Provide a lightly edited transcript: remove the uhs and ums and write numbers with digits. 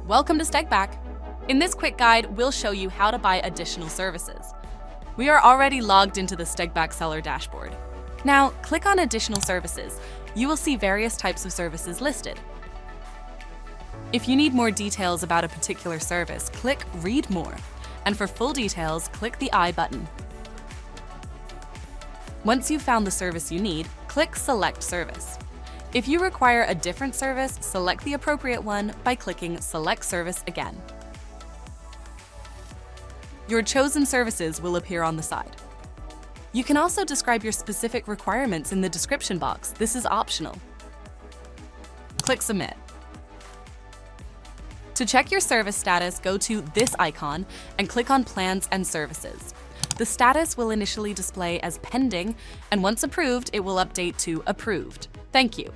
Welcome to Stegback. In this quick guide, we'll show you how to buy additional services. We are already logged into the Stegback Seller Dashboard. Now, click on Additional Services. You will see various types of services listed. If you need more details about a particular service, click Read More. And for full details, click the I button. Once you've found the service you need, click Select Service. If you require a different service, select the appropriate one by clicking Select Service again. Your chosen services will appear on the side. You can also describe your specific requirements in the description box. This is optional. Click Submit. To check your service status, go to this icon and click on Plans and Services. The status will initially display as pending, and once approved, it will update to approved. Thank you.